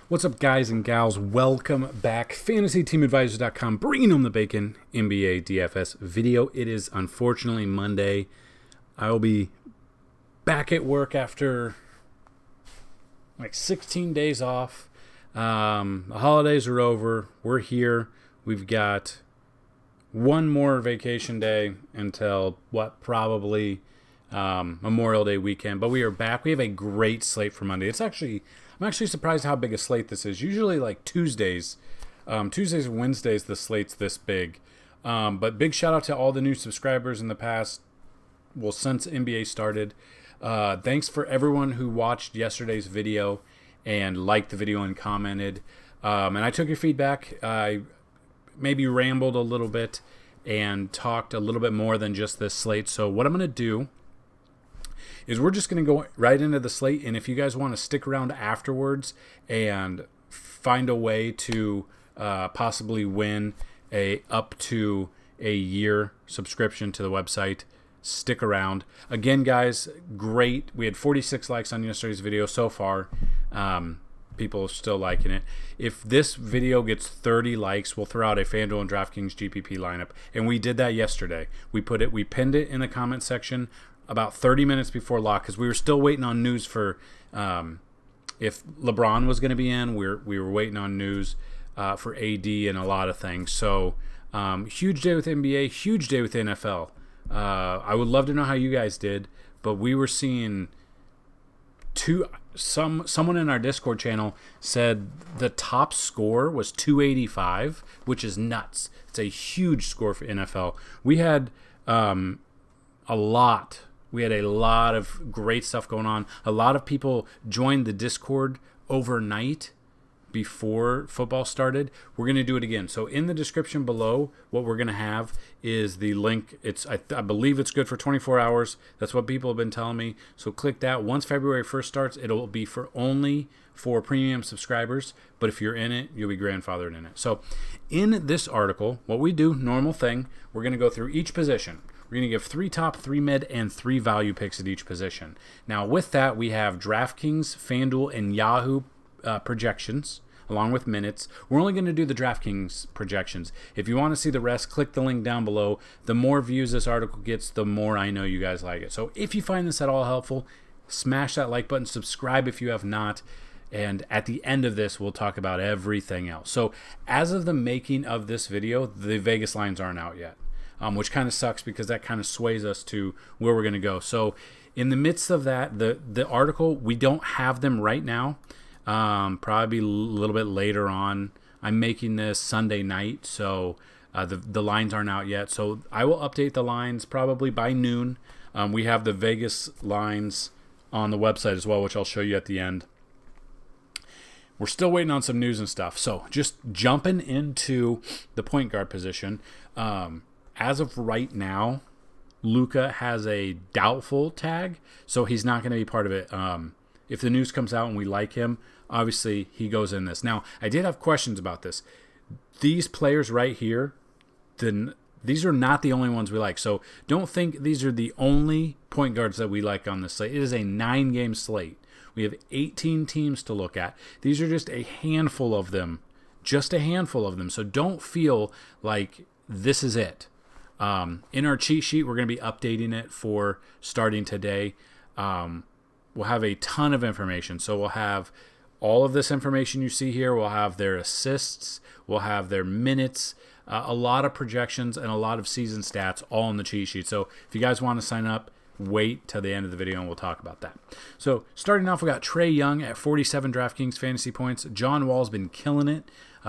What's up, guys and gals? Welcome back. FantasyTeamAdvisors.com, bringing home the bacon NBA DFS video. It is unfortunately Monday. I will be back at work after like 16 days off. The holidays are over. We're here. We've got one more vacation day until probably Memorial Day weekend. But we are back. We have a great slate for Monday. I'm actually surprised how big a slate this is. Usually like Tuesdays and Wednesdays, the slate's this big. But big shout out to all the new subscribers in the past, since NBA started. Thanks for everyone who watched yesterday's video and liked the video and commented. And I took your feedback. I maybe rambled a little bit and talked a little bit more than just this slate. So what I'm going to do is we're just going to go right into the slate, and if you guys want to stick around afterwards and find a way to possibly win up to a year subscription to the website, stick around. Again, guys, great. We had 46 likes on yesterday's video so far. People are still liking it. If this video gets 30 likes, we'll throw out a Fanduel and Draftkings GPP lineup, and we did that yesterday. We pinned it in the comment section about 30 minutes before lock because we were still waiting on news for if LeBron was going to be in. We were waiting on news for AD and a lot of things. So huge day with NBA, huge day with NFL. I would love to know how you guys did, but we were seeing someone in our Discord channel said the top score was 285, which is nuts. It's a huge score for NFL. We had a lot of great stuff going on. A lot of people joined the Discord overnight before football started. We're going to do it again. So in the description below, what we're going to have is the link. I believe it's good for 24 hours. That's what people have been telling me. So click that. Once February 1st starts, it'll be only for premium subscribers. But if you're in it, you'll be grandfathered in it. So in this article, what we do, normal thing, we're going to go through each position. We're going to give 3 top, 3 mid, and 3 value picks at each position. Now, with that, we have DraftKings, Fanduel, and Yahoo projections, along with minutes. We're only going to do the DraftKings projections. If you want to see the rest, click the link down below. The more views this article gets, the more I know you guys like it. So if you find this at all helpful, smash that like button, subscribe if you have not, and at the end of this, we'll talk about everything else. So as of the making of this video, the Vegas lines aren't out yet. Which kind of sucks because that kind of sways us to where we're going to go. So in the midst of that, the article, we don't have them right now. Probably a little bit later on. I'm making this Sunday night, so the lines aren't out yet. So I will update the lines probably by noon. We have the Vegas lines on the website as well, which I'll show you at the end. We're still waiting on some news and stuff. So just jumping into the point guard position. As of right now, Luka has a doubtful tag, so he's not going to be part of it. If the news comes out and we like him, obviously he goes in this. Now, I did have questions about this. These players right here, these are not the only ones we like. So don't think these are the only point guards that we like on this slate. It is a 9-game slate. We have 18 teams to look at. These are just a handful of them. Just a handful of them. So don't feel like this is it. In our cheat sheet, we're going to be updating it for starting today. We'll have a ton of information. So we'll have all of this information you see here. We'll have their assists. We'll have their minutes, a lot of projections, and a lot of season stats all in the cheat sheet. So if you guys want to sign up, wait till the end of the video and we'll talk about that. So starting off, we got Trae Young at 47 DraftKings fantasy points. John Wall's been killing it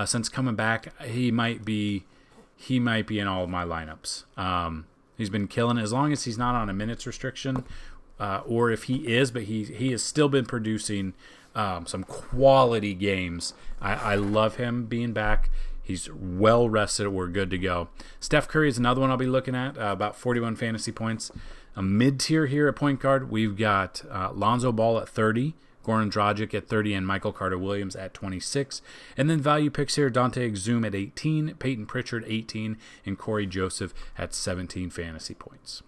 since coming back. He might be in all of my lineups. He's been killing it as long as he's not on a minutes restriction, or if he is, but he has still been producing some quality games. I love him being back. He's well rested. We're good to go. Steph Curry is another one I'll be looking at, about 41 fantasy points. A mid-tier here at point guard, we've got Lonzo Ball at 30, Goran Dragic at 30, and Michael Carter-Williams at 26. And then value picks here, Dante Exum at 18, Peyton Pritchard 18, and Corey Joseph at 17 fantasy points.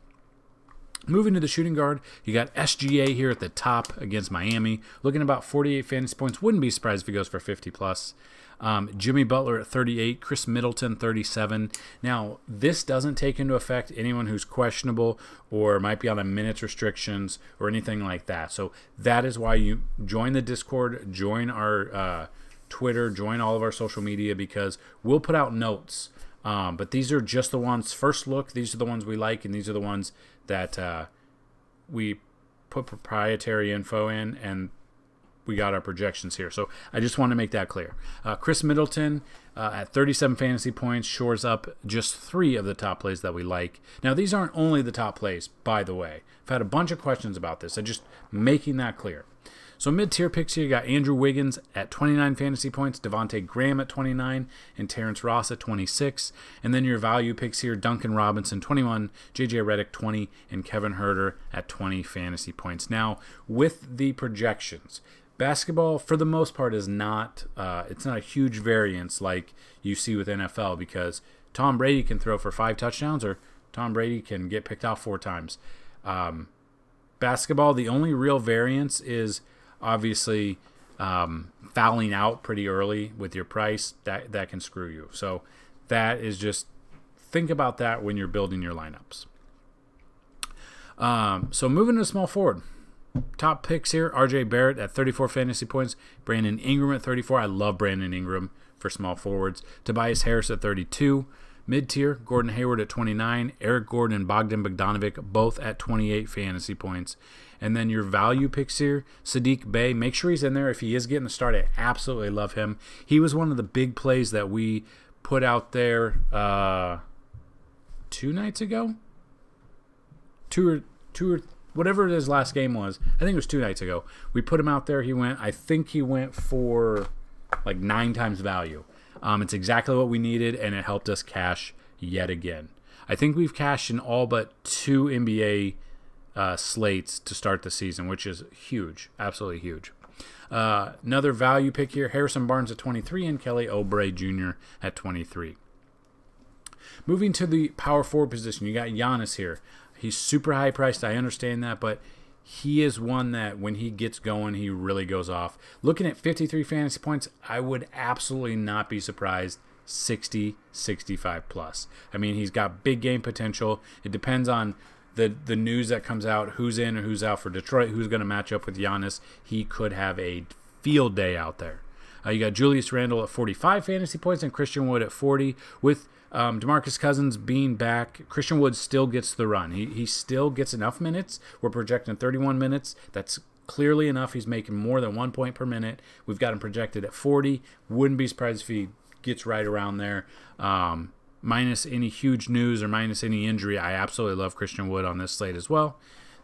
Moving to the shooting guard, you got SGA here at the top against Miami, looking about 48 fantasy points. Wouldn't be surprised if he goes for 50 plus. Jimmy Butler at 38, Chris Middleton 37. Now, this doesn't take into effect anyone who's questionable or might be on a minutes restrictions or anything like that. So that is why you join the Discord, join our Twitter, join all of our social media, because we'll put out notes. But these are just the ones, first look, these are the ones we like, and these are the ones that we put proprietary info in, and we got our projections here. So I just want to make that clear. Chris Middleton at 37 fantasy points shores up just 3 of the top plays that we like. Now, these aren't only the top plays, by the way. I've had a bunch of questions about this. I'm just making that clear. So mid-tier picks here, you got Andrew Wiggins at 29 fantasy points, Devontae Graham at 29, and Terrence Ross at 26. And then your value picks here, Duncan Robinson, 21, JJ Redick, 20, and Kevin Huerter at 20 fantasy points. Now, with the projections, basketball, for the most part, is not it's not a huge variance like you see with NFL, because Tom Brady can throw for 5 touchdowns or Tom Brady can get picked off 4 times. Basketball, the only real variance is obviously fouling out pretty early with your price. That can screw you. So that is just, think about that when you're building your lineups. So moving to small forward. Top picks here, RJ Barrett at 34 fantasy points, Brandon Ingram at 34. I love Brandon Ingram for small forwards. Tobias Harris at 32. Mid-tier, Gordon Hayward at 29. Eric Gordon and Bogdan Bogdanovic both at 28 fantasy points. And then your value picks here, Sadiq Bey, make sure he's in there. If he is getting the start, I absolutely love him. He was one of the big plays that we put out there 2 nights ago? Two or whatever his last game was. I think it was 2 nights ago. We put him out there. I think he went for like 9 times value. It's exactly what we needed, and it helped us cash yet again. I think we've cashed in all but 2 NBA slates to start the season, which is huge, absolutely huge. Another value pick here, Harrison Barnes at 23 and Kelly Oubre Jr. at 23. Moving to the power forward position, you got Giannis here. He's super high priced, I understand that, but he is one that when he gets going, he really goes off. Looking at 53 fantasy points, I would absolutely not be surprised 60, 65 plus. I mean, he's got big game potential. It depends on the news that comes out, who's in or who's out for Detroit, who's going to match up with Giannis. He could have a field day out there. You got Julius Randle at 45 fantasy points and Christian Wood at 40. With DeMarcus Cousins being back, Christian Wood still gets the run. He still gets enough minutes. We're projecting 31 minutes. That's clearly enough. He's making more than 1 point per minute. We've got him projected at 40. Wouldn't be surprised if he gets right around there. Minus any huge news or minus any injury, I absolutely love Christian Wood on this slate as well.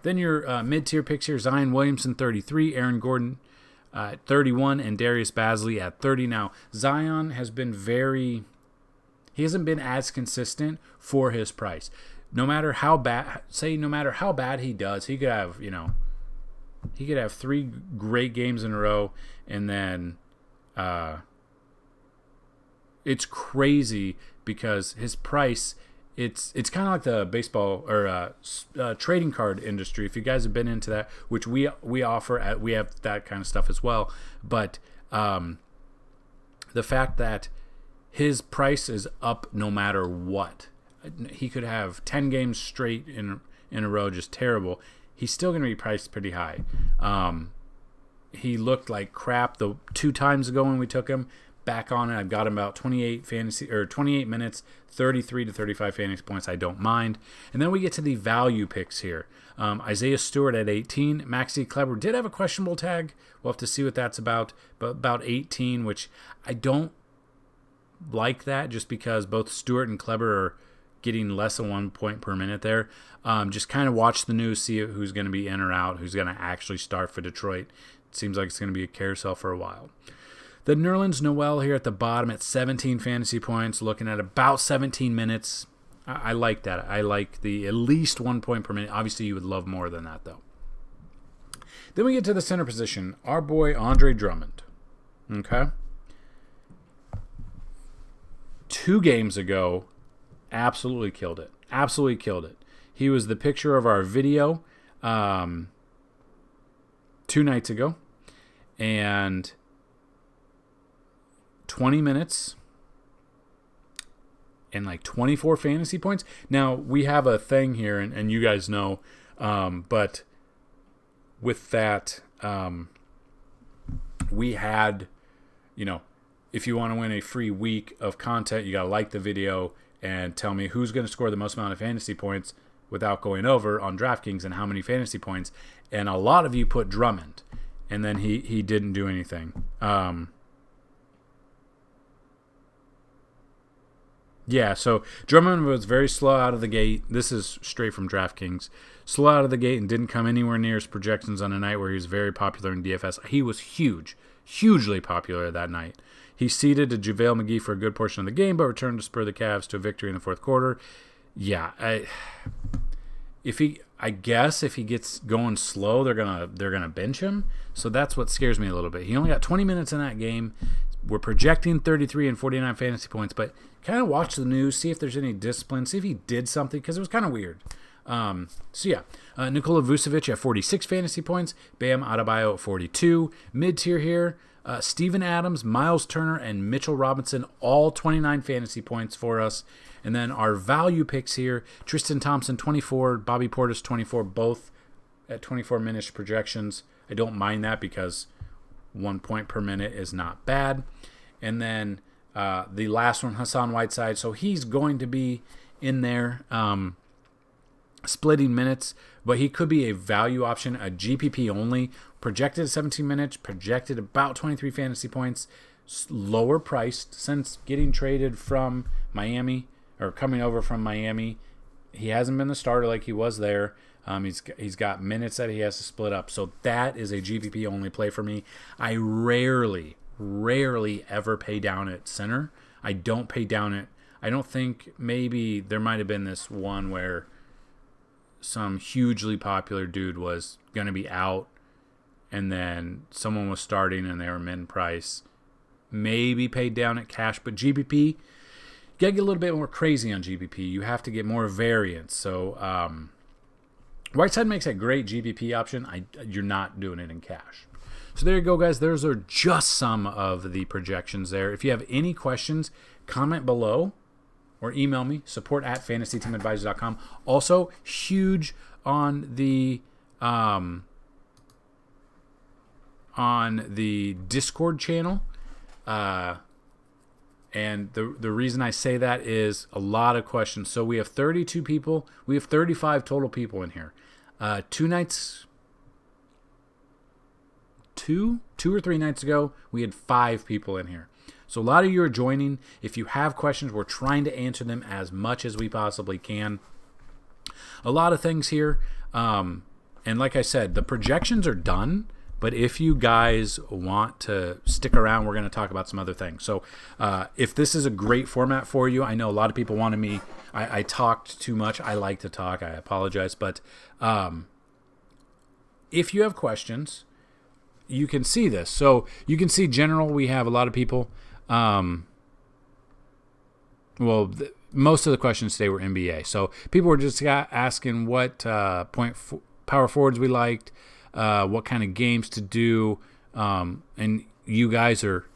Then your mid-tier picks here, Zion Williamson, 33, Aaron Gordon at 31, and Darius Bazley at 30. Now, Zion has been he hasn't been as consistent for his price. No matter how bad he does, he could have 3 great games in a row, and then it's crazy because his price, it's kind of like the baseball or trading card industry. If you guys have been into that, which we offer, we have that kind of stuff as well. But the fact that his price is up no matter what. He could have 10 games straight in a row, just terrible. He's still going to be priced pretty high. He looked like crap the 2 times ago when we took him. Back on it, I've got him about 28 minutes, 33 to 35 fantasy points. I don't mind. And then we get to the value picks here. Isaiah Stewart at 18. Maxi Kleber did have a questionable tag. We'll have to see what that's about. But about 18, which I don't like that, just because both Stewart and Kleber are getting less than 1 point per minute there. Just kind of watch the news, see who's going to be in or out, who's going to actually start for Detroit. It seems like it's going to be a carousel for a while. The Nerlens Noel here at the bottom at 17 fantasy points, looking at about 17 minutes. I like that. I like the at least 1 point per minute. Obviously, you would love more than that, though. Then we get to the center position. Our boy, Andre Drummond. Okay? 2 games ago, absolutely killed it. Absolutely killed it. He was the picture of our video 2 nights ago. And 20 minutes and like 24 fantasy points. Now, we have a thing here, and you guys know, but with that, we had, if you want to win a free week of content, you got to like the video and tell me who's going to score the most amount of fantasy points without going over on DraftKings and how many fantasy points. And a lot of you put Drummond, and then he didn't do anything. Yeah, so Drummond was very slow out of the gate. This is straight from DraftKings. Slow out of the gate and didn't come anywhere near his projections on a night where he was very popular in DFS. He was hugely popular that night. He ceded to JaVale McGee for a good portion of the game, but returned to spur the Cavs to a victory in the fourth quarter. Yeah, I guess if he gets going slow, they're gonna bench him. So that's what scares me a little bit. He only got 20 minutes in that game. We're projecting 33 and 49 fantasy points, but kind of watch the news, see if there's any discipline, see if he did something, because it was kind of weird. Nikola Vucevic at 46 fantasy points, Bam Adebayo at 42. Mid-tier here, Steven Adams, Miles Turner, and Mitchell Robinson, all 29 fantasy points for us. And then our value picks here, Tristan Thompson, 24, Bobby Portis, 24, both at 24 minutes projections. I don't mind that because 1 point per minute is not bad. And then the last one, Hassan Whiteside. So he's going to be in there splitting minutes, but he could be a value option, a GPP only, projected at 17 minutes, projected about 23 fantasy points, lower priced since getting traded from Miami or coming over from Miami. He hasn't been the starter like he was there. He's got minutes that he has to split up. So that is a GPP only play for me. I rarely ever pay down at center. I don't pay down at, I don't think, maybe there might have been this one where some hugely popular dude was going to be out and then someone was starting and they were min price. Maybe paid down at cash, but GPP, you got to get a little bit more crazy on GPP. You have to get more variance. So Whiteside makes a great GPP option. You're not doing it in cash. So there you go, guys. Those are just some of the projections there. If you have any questions, comment below or email me, support@fantasyteamadvisor.com. Also, huge on the Discord channel. And the reason I say that is a lot of questions. So we have 32 people. We have 35 total people in here. 2 or 3 nights ago, we had 5 people in here. So a lot of you are joining. If you have questions, we're trying to answer them as much as we possibly can. A lot of things here. And like I said, the projections are done. But if you guys want to stick around, we're going to talk about some other things. So if this is a great format for you, I know a lot of people wanted me. I talked too much. I like to talk. I apologize. But if you have questions, you can see this. So you can see general, we have a lot of people. Most of the questions today were NBA. So people were just asking what power forwards we liked, what kind of games to do, and you guys are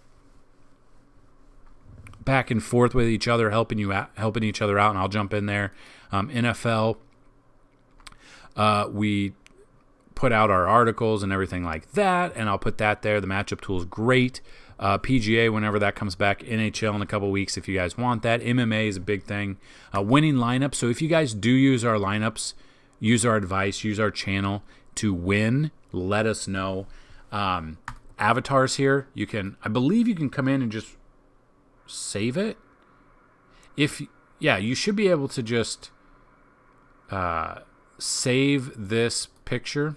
back and forth with each other, helping each other out, and I'll jump in there. NFL, we put out our articles and everything like that, and I'll put that there. The matchup tool is great. PGA, whenever that comes back. NHL in a couple weeks if you guys want that. MMA is a big thing. Winning lineups. So if you guys do use our lineups, use our advice, use our channel to win, let us know. Avatars here, I believe you can come in and just save it. You should be able to just save this picture.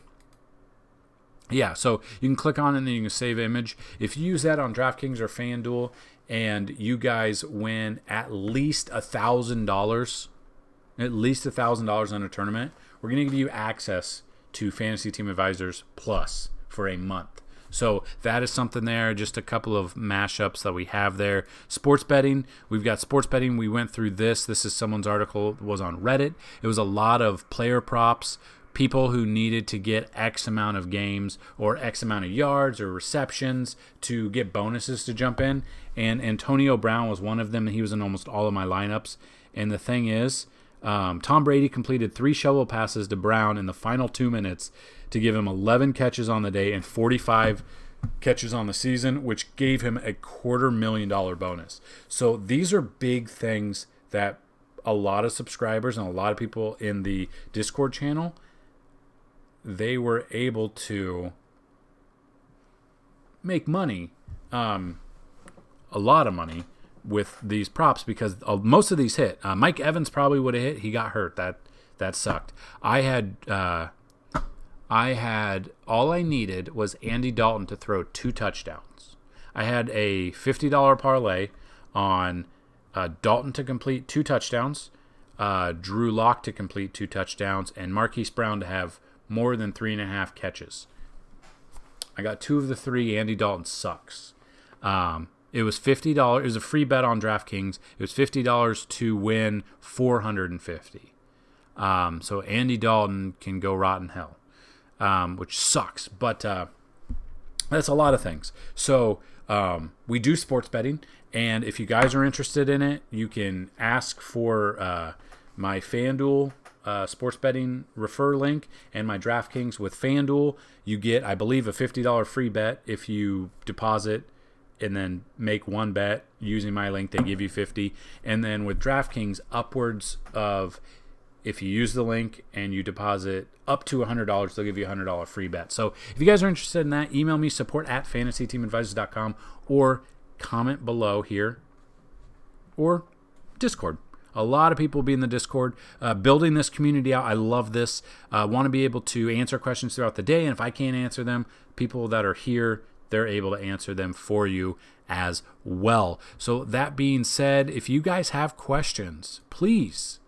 Yeah, so you can click on it and then you can save image. If you use that on DraftKings or Fanduel and you guys win at least $1,000, on a tournament, we're going to give you access to Fantasy Team Advisors Plus for a month. So that is something there. Just a couple of mashups that we have there. Sports betting. We've got sports betting. We went through this. This is someone's article. It was on Reddit. It was a lot of player props. People who needed to get X amount of games or X amount of yards or receptions to get bonuses to jump in. And Antonio Brown was one of them. He was in almost all of my lineups. And the thing is, Tom Brady completed 3 shovel passes to Brown in the final 2 minutes to give him 11 catches on the day and 45 catches on the season, which gave him a $250,000 bonus. So these are big things that a lot of subscribers and a lot of people in the Discord channel, they were able to make money, a lot of money, with these props because most of these hit. Mike Evans probably would have hit. He got hurt. That sucked. I had all I needed was Andy Dalton to throw 2 touchdowns. I had a $50 parlay on Dalton to complete 2 touchdowns, Drew Lock to complete 2 touchdowns, and Marquise Brown to have more than 3.5 catches. I got 2 of the 3. Andy Dalton sucks. It was $50. It was a free bet on DraftKings. It was $50 to win $450. So Andy Dalton can go rot in hell, which sucks. But that's a lot of things. So we do sports betting, and if you guys are interested in it, you can ask for my Fanduel sports betting refer link and my DraftKings. With Fanduel, you get, I believe, a $50 free bet if you deposit and then make 1 bet using my link. They give you 50. And then with DraftKings, upwards of, if you use the link and you deposit up to $100, they'll give you a $100 free bet. So if you guys are interested in that, email me, support@fantasyteamadvisors.com, or comment below here, or Discord. A lot of people will be in the Discord, building this community out. I love this. Want to be able to answer questions throughout the day, and if I can't answer them, people that are here, they're able to answer them for you as well. So that being said, if you guys have questions, please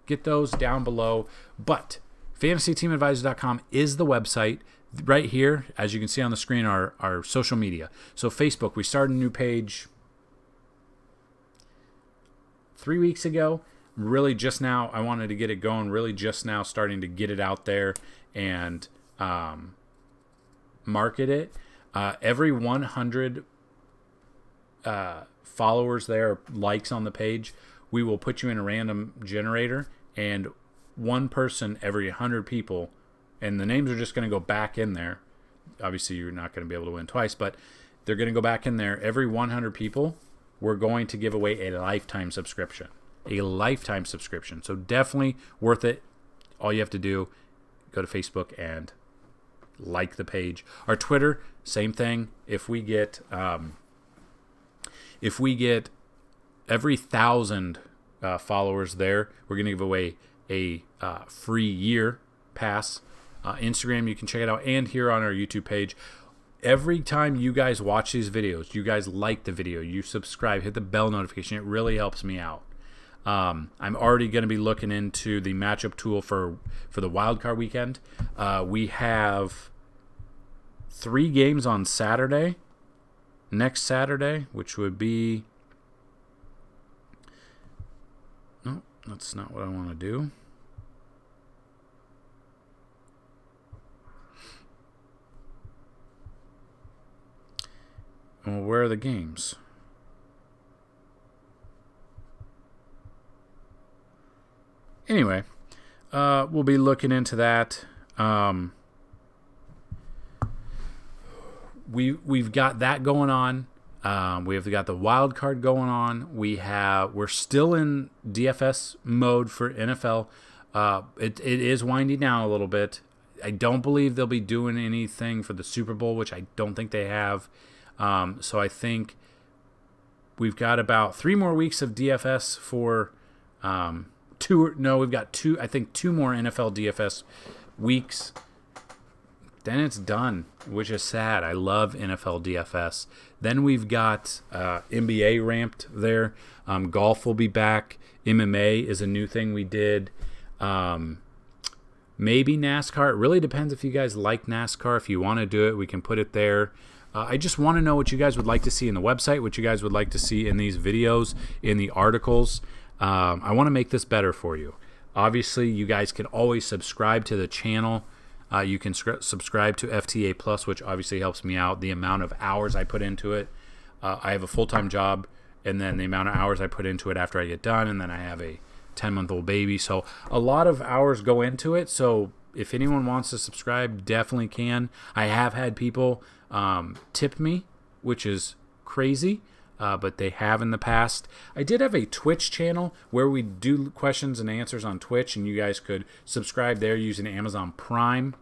get those down below. But fantasyteamadvisors.com is the website. Right here, as you can see on the screen, our social media. So Facebook, we started a new page 3 weeks ago. Really just now, I wanted to get it going. Really just now starting to get it out there and market it. Every 100 followers there, likes on the page, we will put you in a random generator, and one person every 100 people, and the names are just going to go back in there. Obviously, you're not going to be able to win twice, but they're going to go back in there. Every 100 people, we're going to give away a lifetime subscription. A lifetime subscription. So definitely worth it. All you have to do, go to Facebook and like the page. Our Twitter, same thing. If we get every 1,000 followers there, we're going to give away a free year pass. Instagram, you can check it out, and here on our YouTube page. Every time you guys watch these videos, you guys like the video, you subscribe, hit the bell notification. It really helps me out. I'm already going to be looking into the matchup tool for the wild card weekend. We have 3 games on Saturday, next Saturday, which would be... No, that's not what I want to do. Well, where are the games? Anyway, we'll be looking into that. We've got that going on. We've got the wild card going on. We're still in DFS mode for NFL. It is winding down a little bit. I don't believe they'll be doing anything for the Super Bowl, which I don't think they have. So I think we've got about 3 more weeks of DFS for we've got 2 more NFL DFS weeks. Then it's done, which is sad. I love NFL DFS. Then we've got NBA ramped there. Golf will be back. MMA is a new thing we did. maybe NASCAR. It really depends if you guys like NASCAR. If you want to do it, we can put it there. I just want to know what you guys would like to see in the website, what you guys would like to see in these videos, in the articles. I want to make this better for you. Obviously, you guys can always subscribe to the channel. You can subscribe to FTA Plus, which obviously helps me out. The amount of hours I put into it. I have a full-time job, and then the amount of hours I put into it after I get done, and then I have a 10-month-old baby. So a lot of hours go into it. So if anyone wants to subscribe, definitely can. I have had people tip me, which is crazy, but they have in the past. I did have a Twitch channel where we do questions and answers on Twitch, and you guys could subscribe there using Amazon Prime.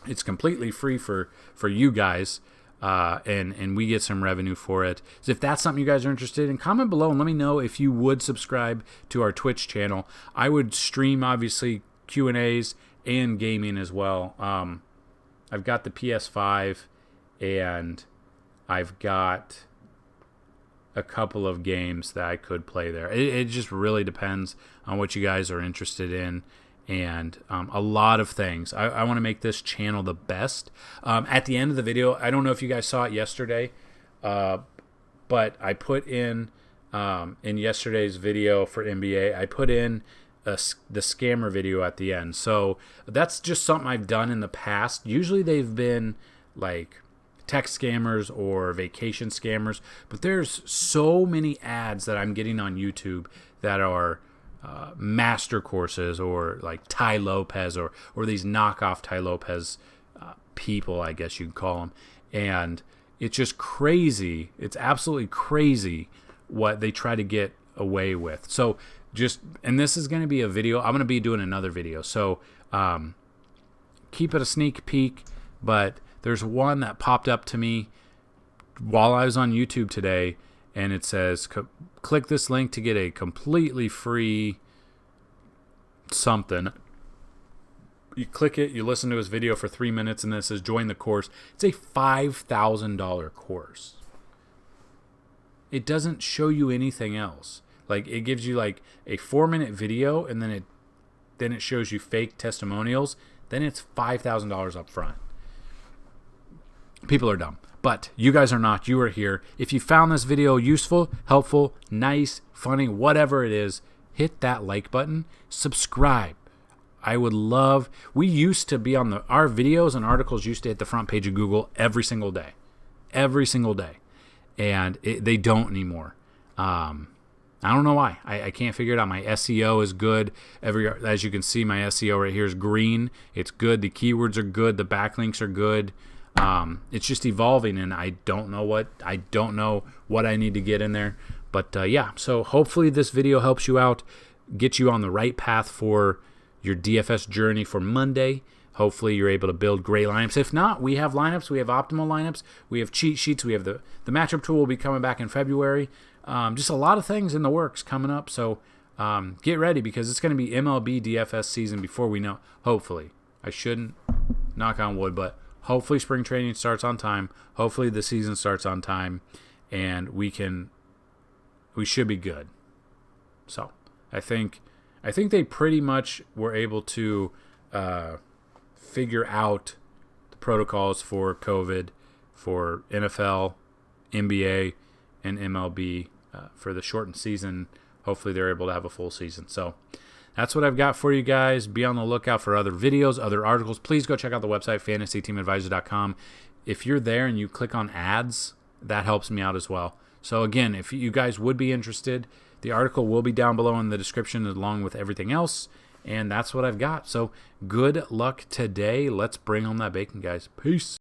It's completely free for you guys, and we get some revenue for it. So if that's something you guys are interested in, comment below and let me know if you would subscribe to our Twitch channel. I would stream, obviously, Q&As and gaming as well. I've got the PS5, and I've got a couple of games that I could play there. It just really depends on what you guys are interested in, and a lot of things. I want to make this channel the best. At the end of the video, I don't know if you guys saw it yesterday, but I put in yesterday's video for NBA, I put in the scammer video at the end. So that's just something I've done in the past. Usually they've been like text scammers or vacation scammers, but there's so many ads that I'm getting on YouTube that are master courses, or like Ty Lopez, or these knockoff Ty Lopez people, I guess you'd call them. And it's just crazy. It's absolutely crazy what they try to get away with. So and this is going to be a video. I'm going to be doing another video. So keep it a sneak peek, but there's one that popped up to me while I was on YouTube today, and it says, click this link to get a completely free something. You click it, you listen to his video for 3 minutes, and then it says, join the course. It's a $5,000 course. It doesn't show you anything else. Like, it gives you like a 4-minute video, and then it shows you fake testimonials. Then it's $5,000 up front. People are dumb, but you guys are not. You are here. If you found this video useful, helpful, nice, funny, whatever it is, hit that like button, subscribe. I would love, we used to be on our videos and articles used to hit the front page of Google every single day, and they don't anymore. I don't know why. I can't figure it out. My SEO is good. As you can see, my SEO right here is green. It's good. The keywords are good. The backlinks are good. It's just evolving, and I don't know what I need to get in there. But yeah, so hopefully this video helps you out, get you on the right path for your DFS journey for Monday. Hopefully you're able to build great lineups. If not, we have lineups. We have optimal lineups. We have cheat sheets. We have the matchup tool will be coming back in February. Just a lot of things in the works coming up. So get ready, because it's going to be MLB DFS season before we know. Hopefully. I shouldn't knock on wood, but hopefully spring training starts on time. Hopefully the season starts on time, and we should be good. So I think they pretty much were able to figure out the protocols for COVID for NFL, NBA, and MLB for the shortened season. Hopefully they're able to have a full season. So that's what I've got for you guys. Be on the lookout for other videos, other articles. Please go check out the website, fantasyteamadvisor.com. If you're there and you click on ads, that helps me out as well. So again, if you guys would be interested, the article will be down below in the description along with everything else. And that's what I've got. So good luck today. Let's bring home that bacon, guys. Peace.